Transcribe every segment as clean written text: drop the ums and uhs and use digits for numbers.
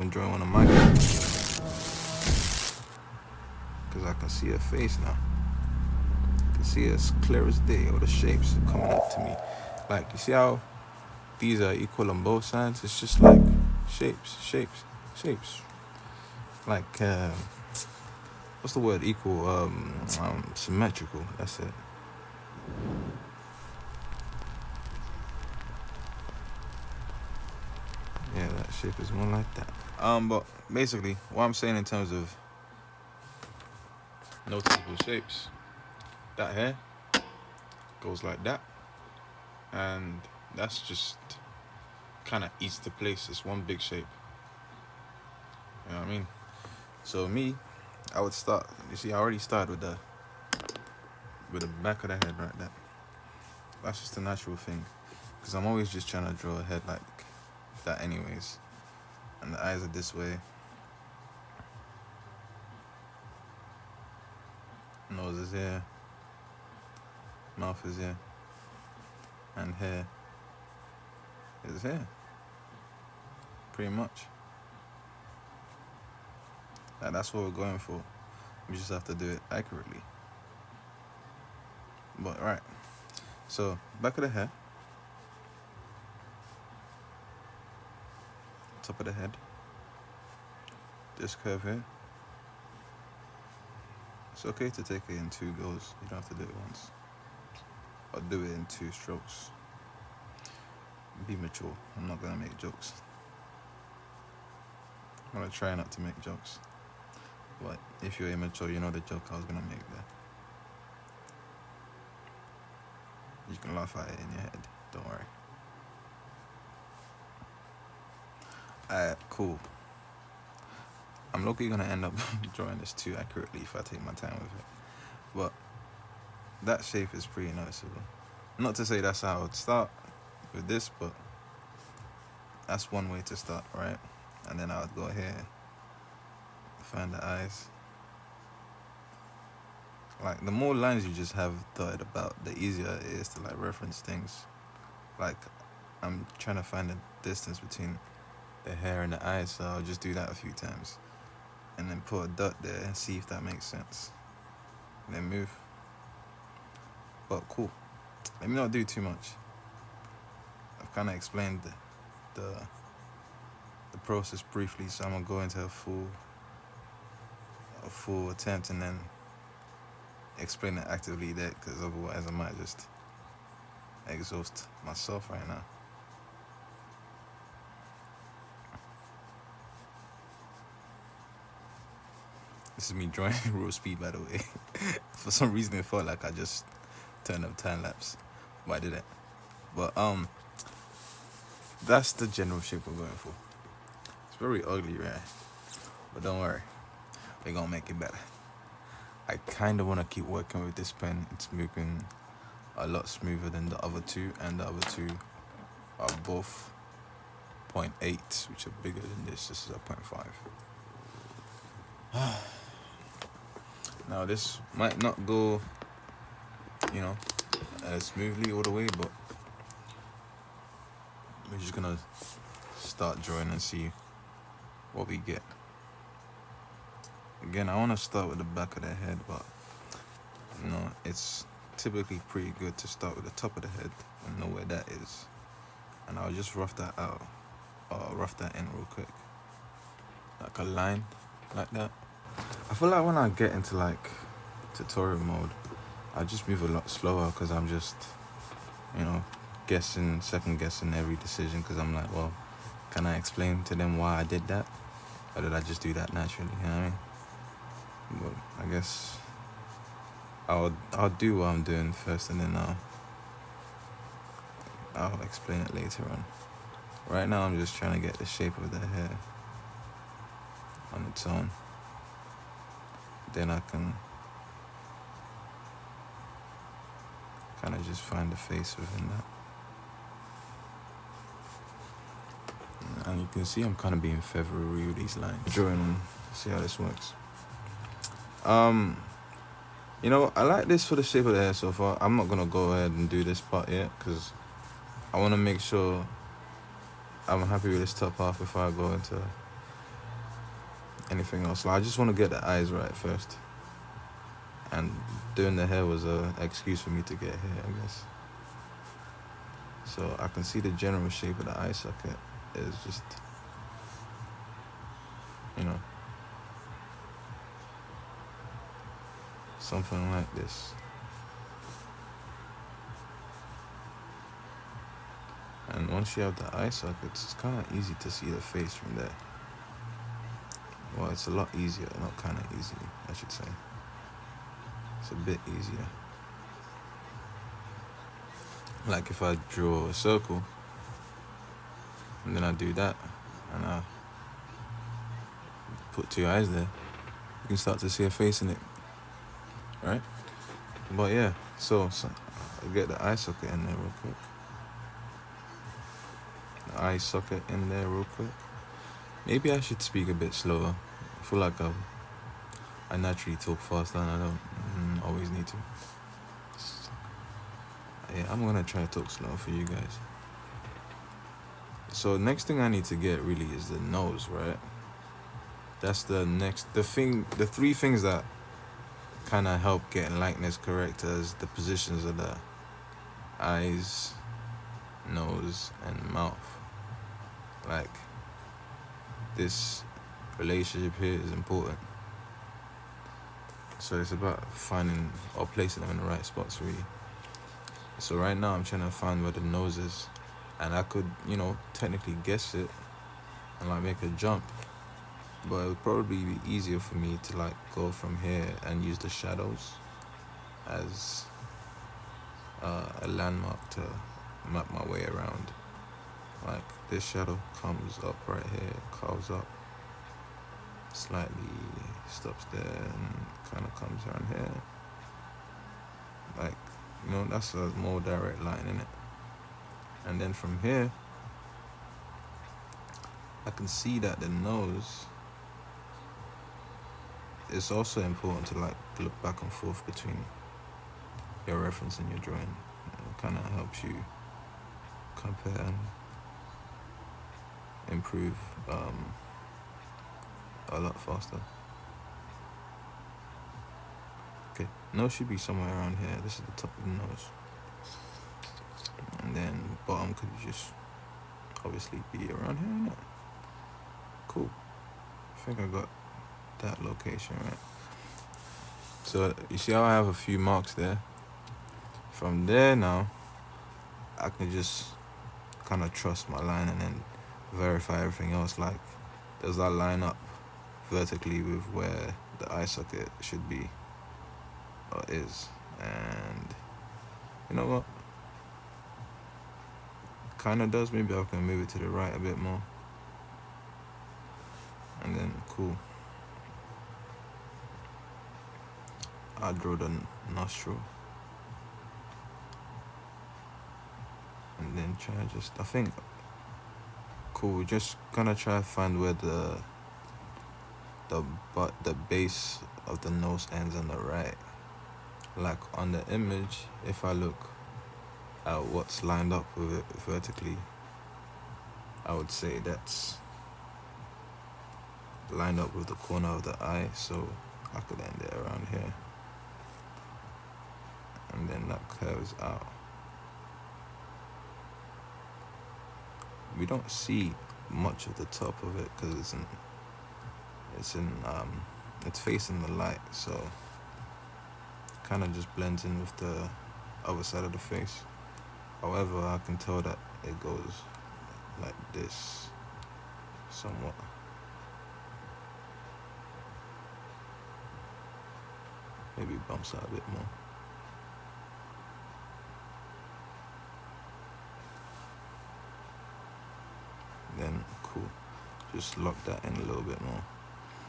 I'm drawing one of my characters because I can see her face now. I can see it as clear as day, all the shapes coming up to me. Like, you see how these are equal on both sides? It's just like shapes, shapes, shapes. Like, what's the word? Equal, symmetrical. That's it. Yeah, that shape is more like that. But basically, what I'm saying in terms of noticeable shapes, that hair goes like that, and that's just kind of eats the place. It's one big shape. You know what I mean? So me, I would start. You see, I already started with the back of the head right there. That's just a natural thing, because I'm always just trying to draw a head like that, anyways. And the eyes are this way. Nose is here. Mouth is here. And hair is here. Pretty much. And that's what we're going for. We just have to do it accurately. But right. So back of the head. Top of the head. This curve here. It's okay to take it in 2 goes. You don't have to do it once. Or do it in 2 strokes. Be mature. I'm not gonna make jokes. I'm gonna try not to make jokes. But if you're immature, you know the joke I was gonna make there. You can laugh at it in your head. Don't worry. Alright, cool. I'm lucky gonna end up drawing this too accurately if I take my time with it. But that shape is pretty noticeable. Not to say that's how I would start with this, but that's one way to start, right? And then I would go here, find the eyes. Like, the more lines you just have dotted about, the easier it is to like reference things. Like, I'm trying to find the distance between the hair and the eyes, so I'll just do that a few times. And then put a dot there and see if that makes sense. And then move. But cool. Let me not do too much. I've kind of explained the process briefly, so I'm gonna go into a full attempt and then explain it actively there, because otherwise I might just exhaust myself right now. This is me drawing raw speed, by the way. For some reason it felt like I just turned up time lapse, but I didn't. But that's the general shape we're going for. It's very ugly, right? But don't worry, we're gonna make it better. I kind of want to keep working with this pen. It's moving a lot smoother than the other two, and the other two are both 0.8, which are bigger than this. This is a 0.5. Now this might not go, as smoothly all the way, but we're just gonna start drawing and see what we get. Again, I want to start with the back of the head, but it's typically pretty good to start with the top of the head and know where that is. And I'll just rough that out, or rough that in real quick, like a line, like that. I feel like when I get into like tutorial mode, I just move a lot slower, because I'm just, second guessing every decision, because I'm like, well, can I explain to them why I did that, or did I just do that naturally? You know what I mean? But I guess I'll do what I'm doing first, and then I'll explain it later on. Right now I'm just trying to get the shape of the hair on its own. Then I can kind of just find the face within that. And you can see I'm kind of being February with these lines. Drawing, see how this works. I like this for the shape of the hair so far. I'm not gonna go ahead and do this part yet, because I want to make sure I'm happy with this top half before I go into anything else. Like, I just want to get the eyes right first. And doing the hair was a excuse for me to get hair, I guess. So I can see the general shape of the eye socket is just, you know, something like this. And once you have the eye sockets, it's kind of easy to see the face from there. Well, it's a lot easier, not kind of easy, I should say. It's a bit easier. Like if I draw a circle, and then I do that, and I put two eyes there, you can start to see a face in it, right? But yeah, so I'll get the eye socket in there real quick. The eye socket in there real quick. Maybe I should speak a bit slower. I feel like I naturally talk faster and I don't always need to. Yeah, I'm gonna try to talk slow for you guys. So next thing I need to get really is the nose, right? That's the three things that kind of help getting likeness correct as the positions of the eyes, nose, and mouth. Like, this relationship here is important. So it's about finding or placing them in the right spots, really. So right now I'm trying to find where the nose is, and I could, technically guess it and like make a jump, but it would probably be easier for me to like go from here and use the shadows as a landmark to map my way around. Like, this shadow comes up right here, curves up, slightly stops there, and kind of comes around here. Like, that's a more direct line, innit? And then from here, I can see that the nose is also important to like look back and forth between your reference and your drawing. It kind of helps you compare and improve a lot faster. Okay, nose should be somewhere around here. This is the top of the nose. And then bottom could just obviously be around here, innit? Cool. I think I got that location right. So you see how I have a few marks there? From there now, I can just kind of trust my line and then verify everything else. Like, does that line up vertically with where the eye socket should be or is? And you know what? Kind of does. Maybe I can move it to the right a bit more. And then, cool. I'll draw the nostril. And then try I think, cool, we're just gonna try to find where the base of the nose ends on the right. Like on the image, if I look at what's lined up with it vertically, I would say that's lined up with the corner of the eye, so I could end it around here. And then that curves out. We don't see much of the top of it because it's facing the light, so kind of just blends in with the other side of the face. However, I can tell that it goes like this somewhat. Maybe bumps out a bit more. Then cool, just lock that in a little bit more.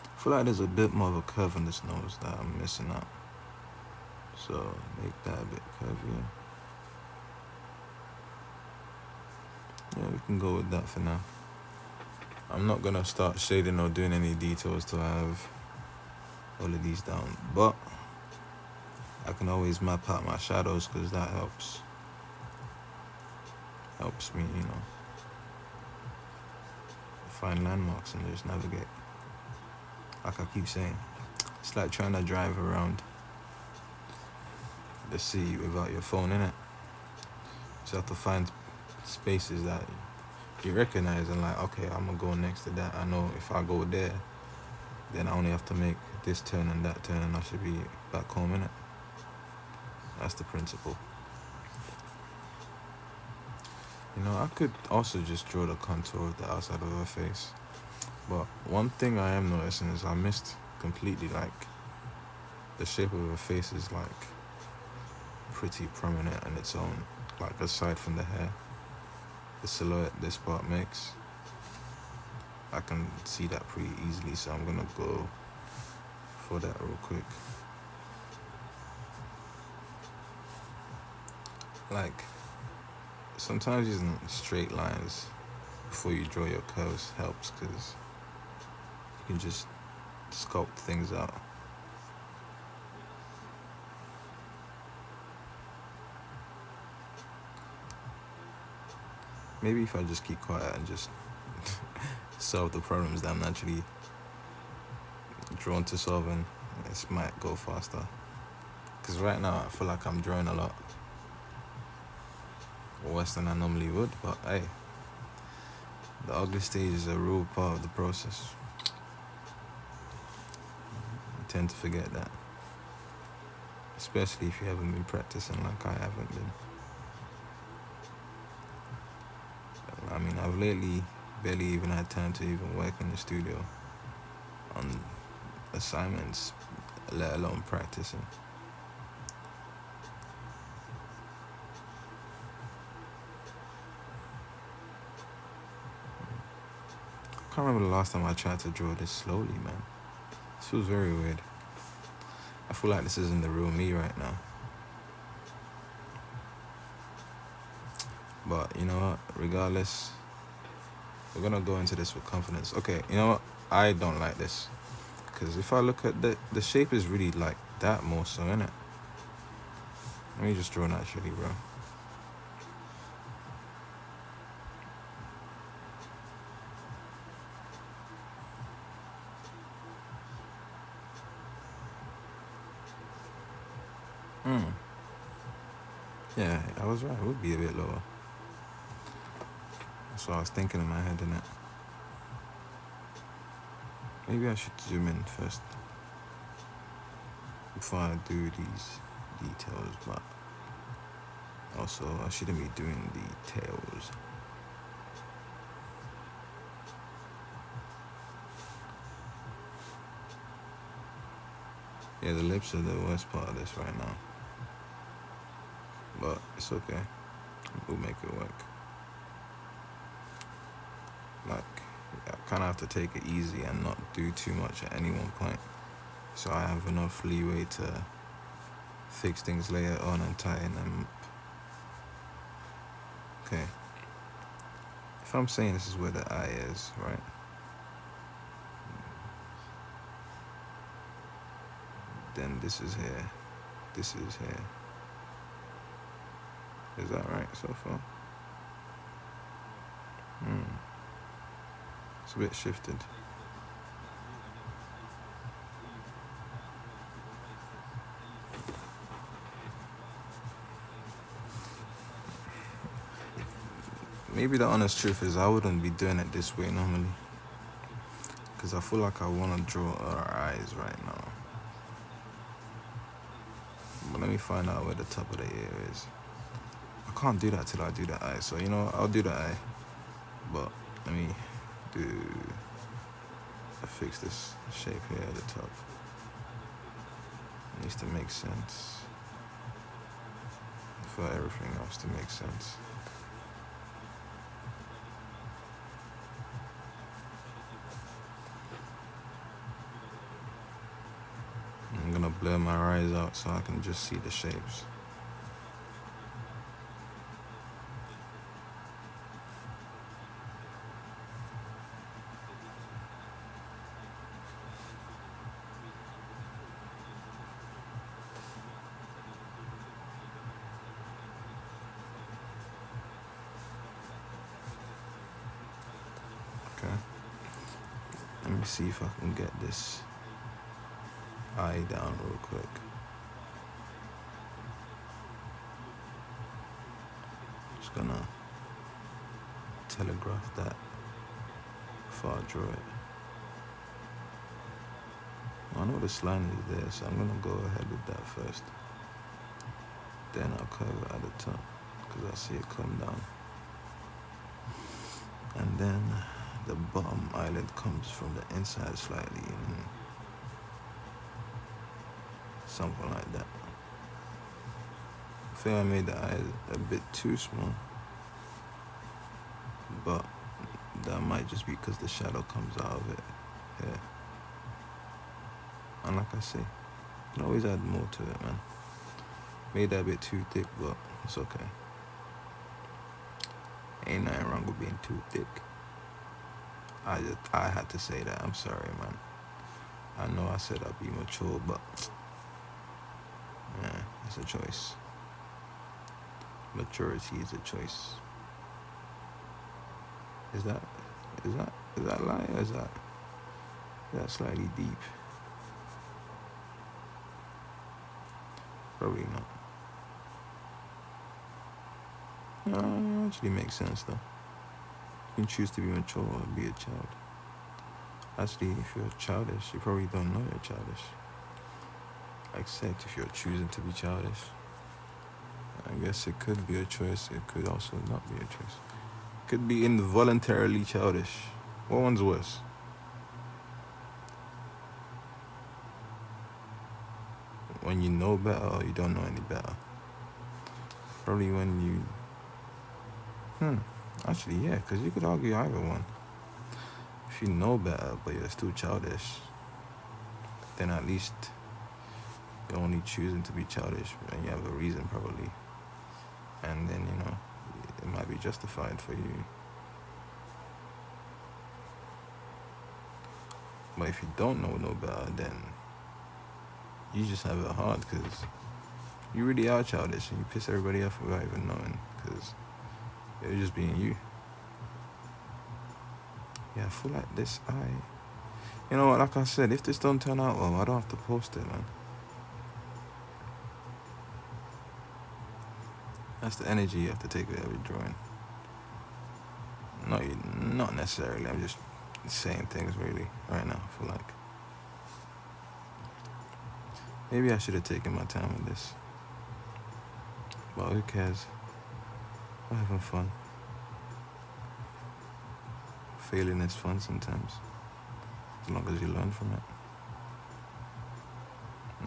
I feel like there's a bit more of a curve on this nose that I'm missing out, so make that a bit curvier. Yeah, we can go with that for now. I'm not gonna start shading or doing any details till I have all of these down, but I can always map out my shadows because that helps me, find landmarks and just navigate. like I keep saying, it's like trying to drive around the sea without your phone in it. You have to find spaces that you recognize and like, okay, I'm gonna go next to that. I know if I go there, then I only have to make this turn and that turn, and I should be back home in it. That's the principle. You know, I could also just draw the contour of the outside of her face. But one thing I am noticing is I missed completely, like, the shape of her face is, like, pretty prominent on its own. Like, aside from the hair, the silhouette this part makes, I can see that pretty easily, so I'm gonna go for that real quick. Like, sometimes using straight lines before you draw your curves helps, because you can just sculpt things out. Maybe if I just keep quiet and just solve the problems that I'm naturally drawn to solving, this might go faster. Because right now I feel like I'm drawing a lot worse than I normally would, but hey, the ugly stage is a real part of the process. You tend to forget that, especially if you haven't been practicing like I haven't been. I mean, I've lately barely even had time to even work in the studio on assignments, let alone practicing. I can't remember the last time I tried to draw this slowly, man. This feels very weird. I feel like this isn't the real me right now. But you know what? Regardless, we're gonna go into this with confidence. Okay, you know what? I don't like this. Because if I look at the shape is really like that more so, innit? Let me just draw naturally, bro. Yeah, I was right. It would be a bit lower. That's what I was thinking in my head, innit? Maybe I should zoom in first before I do these details, but also I shouldn't be doing details. Yeah, the lips are the worst part of this right now, but it's okay. We'll make it work. Like, I kind of have to take it easy and not do too much at any one point, so I have enough leeway to fix things later on and tighten them up. Okay. If I'm saying this is where the eye is, right? Then this is here. This is here. Is that right so far? It's a bit shifted. Maybe the honest truth is I wouldn't be doing it this way normally, because I feel like I want to draw our eyes right now. But let me find out where the top of the ear is. I can't do that till I do the eye, so you know, I'll do the eye. But let me fix this shape here at the top. It needs to make sense for everything else to make sense. I'm gonna blur my eyes out so I can just see the shapes. Okay. Let me see if I can get this eye down real quick. Just gonna telegraph that before I draw it. I know this line is there, so I'm gonna go ahead with that first. Then I'll curve it at the top, because I see it come down. And then the bottom eyelid comes from the inside slightly, and something like that. I think I made the eye a bit too small, but that might just be because the shadow comes out of it here. And like I say, you can always add more to it, man. Made that a bit too thick, but it's okay. Ain't nothing wrong with being too thick. I had to say that. I'm sorry, man. I know I said I'd be mature, but yeah, it's a choice. Maturity is a choice. Is that light, or is that slightly deep? Probably not. No, it actually makes sense though. You can choose to be mature or be a child. Actually, if you're childish, you probably don't know you're childish. Except if you're choosing to be childish. I guess it could be a choice, it could also not be a choice. It could be involuntarily childish. What one's worse? When you know better or you don't know any better? Probably when you... Actually, yeah, because you could argue either one. If you know better, but you're still childish, then at least you're only choosing to be childish and you have a reason, probably. And then, you know, it might be justified for you. But if you don't know no better, then you just have it hard, because you really are childish and you piss everybody off without even knowing, because you're just being you. Yeah, I feel like this eye... You know what, like I said, if this don't turn out well, I don't have to post it, man. That's the energy you have to take with every drawing. Not necessarily, I'm just saying things really right now, I feel like. Maybe I should have taken my time with this. But who cares? We're having fun. Failing is fun sometimes, as long as you learn from it.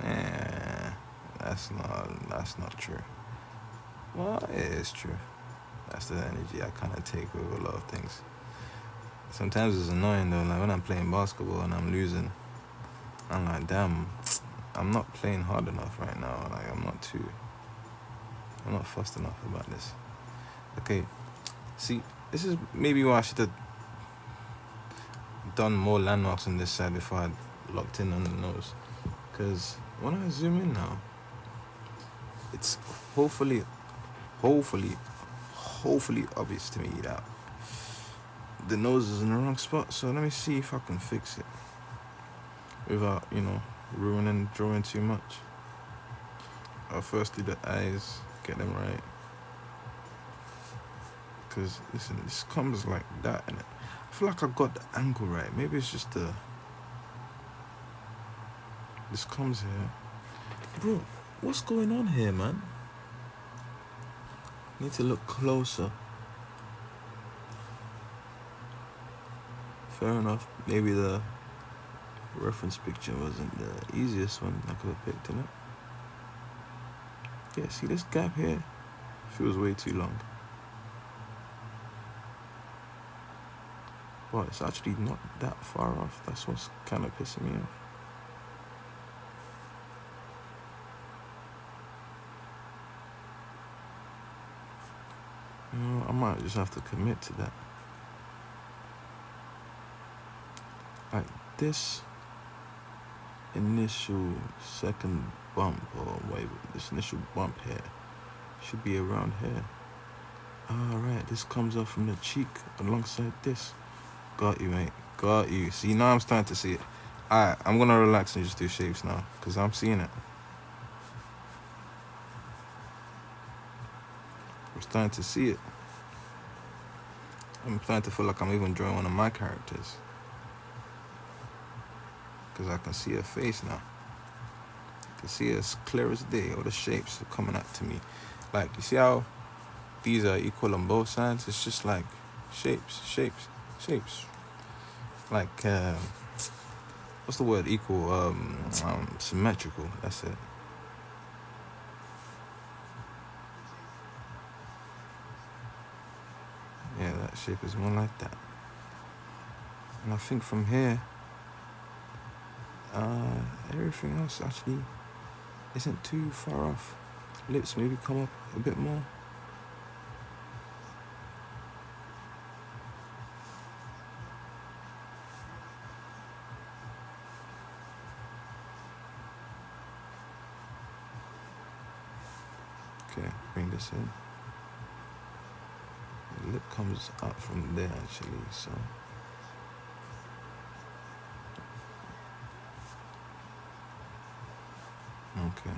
Nah, that's not true. Well, it is true. That's the energy I kind of take with a lot of things. Sometimes it's annoying though, like when I'm playing basketball and I'm losing, I'm like, damn, I'm not playing hard enough right now. Like, I'm not fussed enough about this. Okay, see, this is maybe why I should have done more landmarks on this side before I locked in on the nose. Because when I zoom in now, it's hopefully obvious to me that the nose is in the wrong spot. So let me see if I can fix it without, you know, ruining drawing too much. I'll first do the eyes, get them right. Because listen, this comes like that, and I feel like I got the angle right. Maybe it's just this comes here. Bro, what's going on here, man? Need to look closer. Fair enough. Maybe the reference picture wasn't the easiest one I could have picked, innit? Yeah, see this gap here? Feels way too long. But it's actually not that far off. That's what's kind of pissing me off. You know, I might just have to commit to that. Like this initial second bump, or wait, this initial bump here should be around here. Alright, this comes up from the cheek alongside this. Got you, mate. Got you. See, now I'm starting to see it. Alright, I'm gonna relax and just do shapes now, because I'm seeing it. I'm starting to see it. I'm starting to feel like I'm even drawing one of my characters. Because I can see her face now. I can see it as clear as day, all the shapes are coming up to me. Like, you see how these are equal on both sides? It's just like shapes, shapes, shapes. Like, what's the word? Equal, symmetrical, that's it. Yeah, that shape is more like that. And I think from here, everything else actually isn't too far off. Lips maybe come up a bit more. Okay, bring this in. The lip comes up from there actually, so. Okay.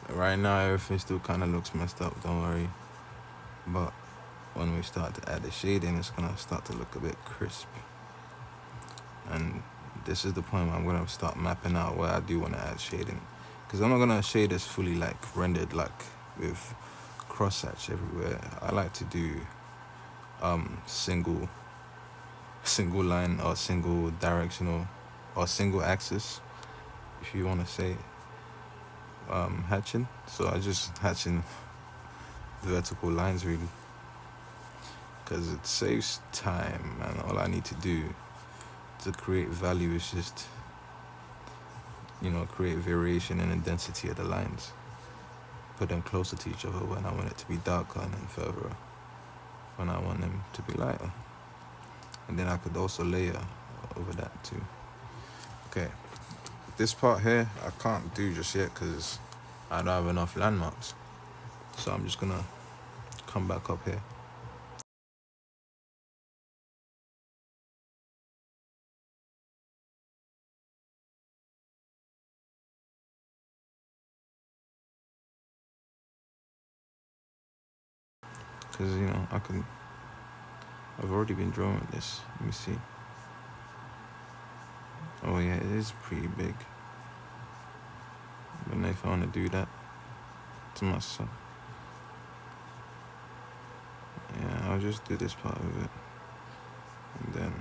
Right now everything still kind of looks messed up, don't worry. But when we start to add the shading, it's gonna start to look a bit crisp. And this is the point where I'm gonna start mapping out where I do want to add shading. Because I'm not gonna shade this fully like rendered, like with cross hatch everywhere. I like to do single line or single directional or single axis, if you want to say hatching. So I just hatching vertical lines really, because it saves time, and all I need to do to create value is just, create variation in the density of the lines, put them closer to each other when I want it to be darker, and then further when I want them to be lighter. And then I could also layer over that too. Okay, this part here I can't do just yet because I don't have enough landmarks, so I'm just gonna come back up here. Because I've already been drawing this. Let me see. Oh yeah, it is pretty big. I don't know if I want to do that to myself. Yeah, I'll just do this part of it, and then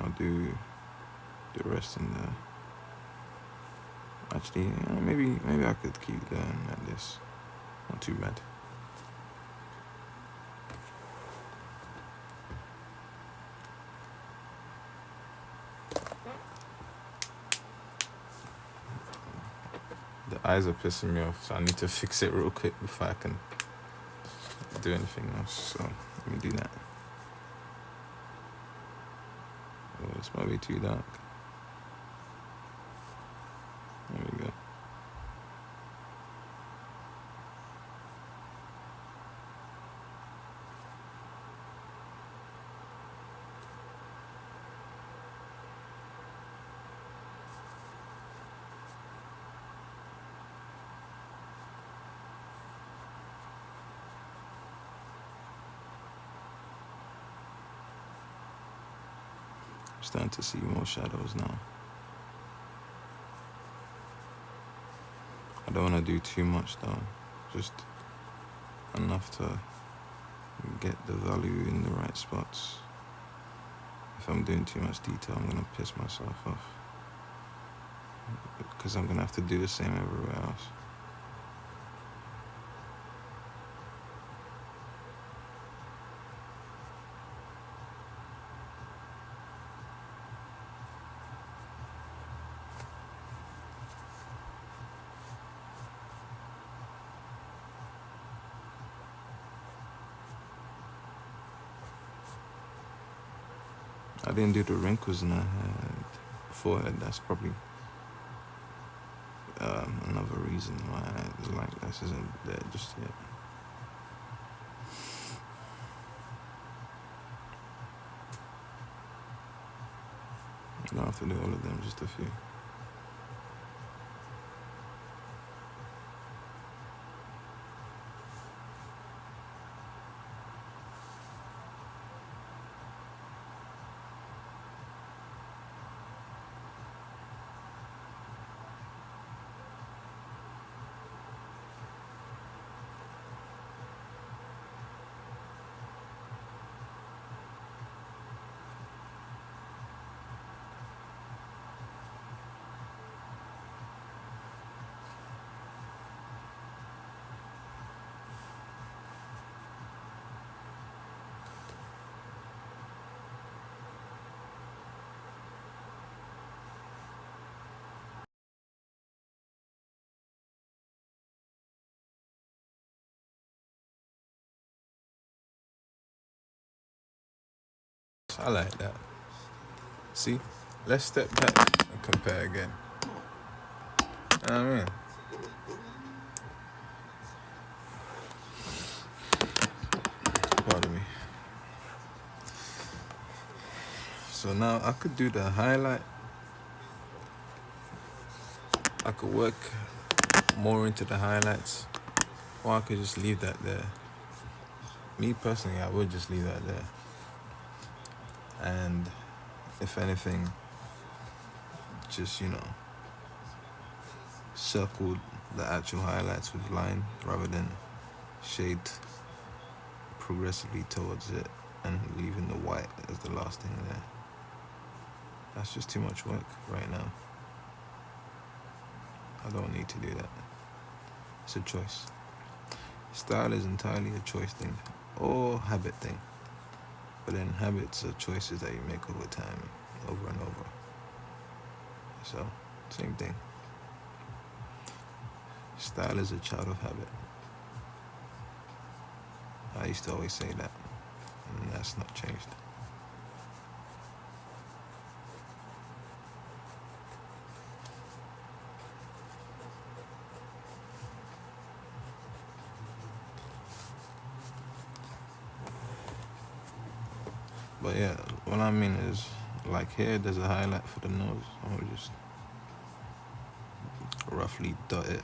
I'll do the rest in there. Actually, maybe I could keep going like this. Not too bad. The eyes are pissing me off, so I need to fix it real quick before I can do anything else. So let me do that. Oh, this might be too dark. There we go. I'm starting to see more shadows now. I don't want to do too much though, just enough to get the value in the right spots. If I'm doing too much detail, I'm gonna piss myself off, because I'm gonna have to do the same everywhere else. I didn't do the wrinkles in the head, forehead. That's probably another reason why the lightness isn't there just yet. I don't have to do all of them, just a few. I like that. See, let's step back and compare again. You know what I mean? Pardon me. So now I could do the highlight. I could work more into the highlights, or I could just leave that there. Me personally, I would just leave that there. And if anything, just, circle the actual highlights with line rather than shade progressively towards it and leaving the white as the last thing there. That's just too much work right now. I don't need to do that. It's a choice. Style is entirely a choice thing or habit thing. But then habits are choices that you make over time, over and over. So, same thing. Style is a child of habit. I used to always say that, and that's not changed. But yeah, what I mean is, like here, there's a highlight for the nose. I will just roughly dot it.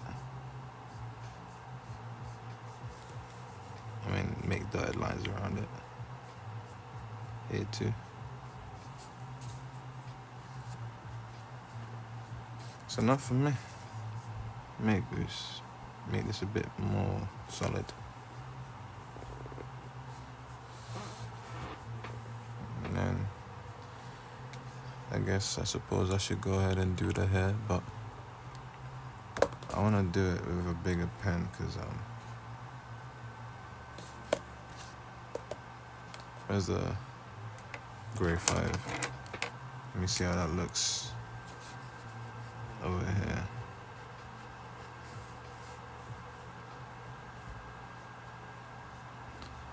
Make dotted lines around it. Here too. It's enough for me. Make this a bit more solid. And then I suppose I should go ahead and do the hair, but I want to do it with a bigger pen because where's the grey 5? Let me see how that looks over here.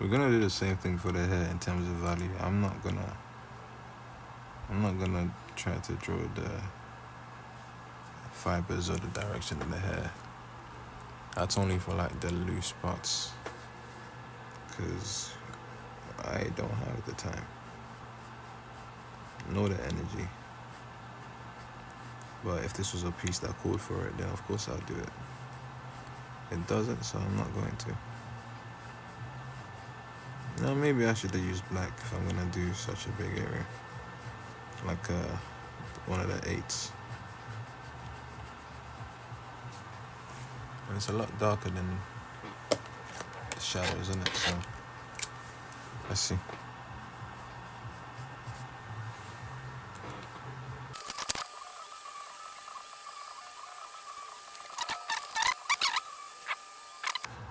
We're gonna do the same thing for the hair in terms of value. I'm not gonna try to draw the fibers or the direction of the hair. That's only for like the loose parts, because I don't have the time nor the energy. But if this was a piece that called for it, then of course I'll do it. It doesn't, so I'm not going to. No, maybe I should have used black if I'm gonna do such a big area, like one of the 8s. And it's a lot darker than the shadows, isn't it? So let's see.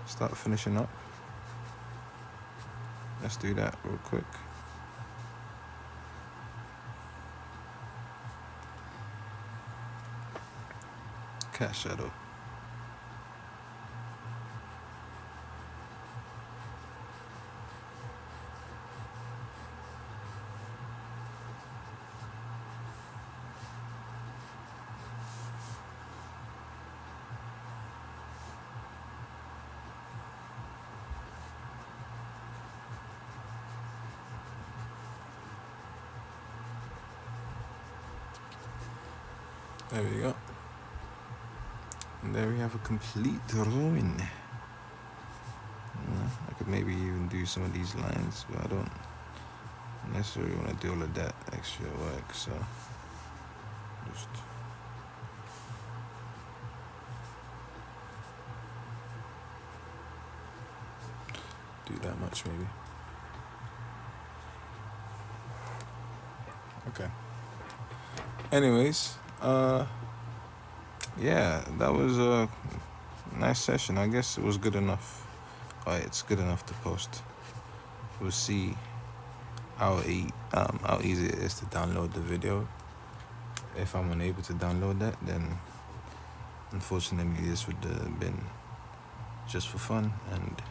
Start finishing up. Let's do that real quick. Cat shadow. There we go. And there we have a complete drawing. I could maybe even do some of these lines, but I don't necessarily want to do all of that extra work, so just do that much maybe. Okay. Anyways, yeah, that was a nice session. I guess it was good enough. It's good enough to post. We'll see how easy it is to download the video. If I'm unable to download that, then unfortunately this would have been just for fun and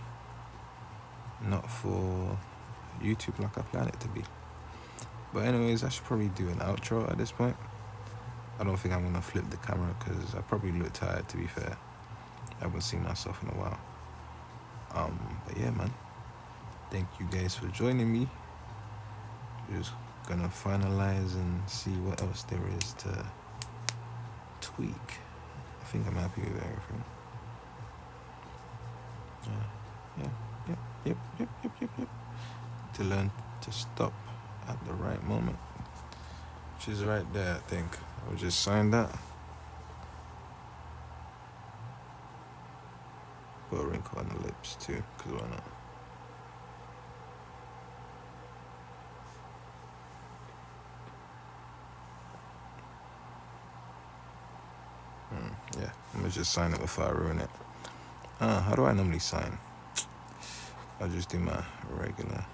not for YouTube like I planned it to be. But anyways, I should probably do an outro at this point. I don't think I'm gonna flip the camera because I probably look tired, to be fair. I haven't seen myself in a while. But yeah, man, thank you guys for joining me. Just gonna finalize and see what else there is to tweak. I think I'm happy with everything. Yep. To learn to stop at the right moment, which is right there. I think I'll just sign that. Put a wrinkle on the lips too, because why not? Yeah, I'm gonna just sign it before I ruin it. How do I normally sign? I'll just do my regular.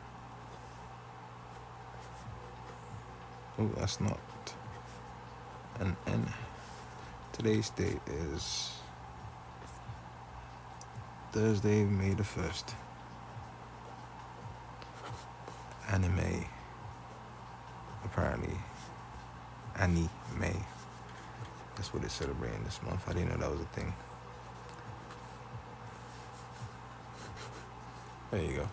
Oh, that's not an N. Today's date is Thursday, May the 1st. Anime. Apparently. Anime. That's what it's celebrating this month. I didn't know that was a thing. There you go.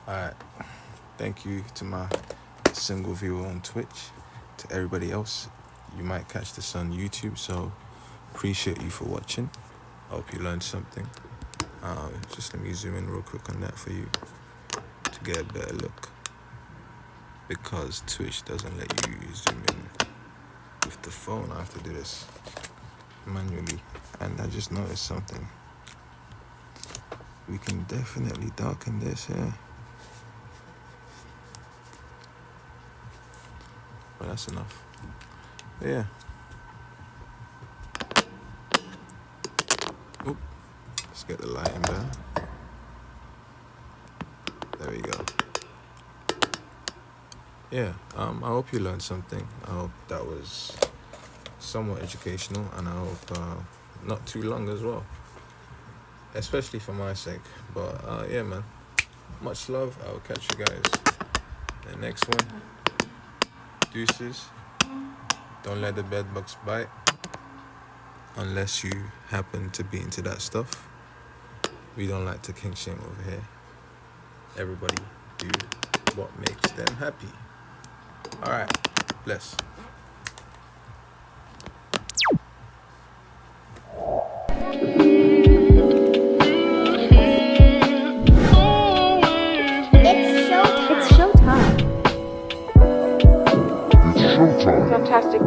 Alright. Thank you to my single viewer on Twitch. To everybody else, you might catch this on YouTube, so appreciate you for watching. I hope you learned something. Just let me zoom in real quick on that for you to get a better look, because Twitch doesn't let you zoom in with the phone. I have to do this manually, and I just noticed something. We can definitely darken this here. But that's enough. But yeah. Oop. Let's get the lighting down. There we go. Yeah, I hope you learned something. I hope that was somewhat educational, and I hope not too long as well, especially for my sake. But yeah, man, much love. I'll catch you guys in the next one. Deuces. Don't let the bed bugs bite, unless you happen to be into that stuff. We don't like to kink shame over here. Everybody do what makes them happy. Alright, bless. It's showtime. Fantastic.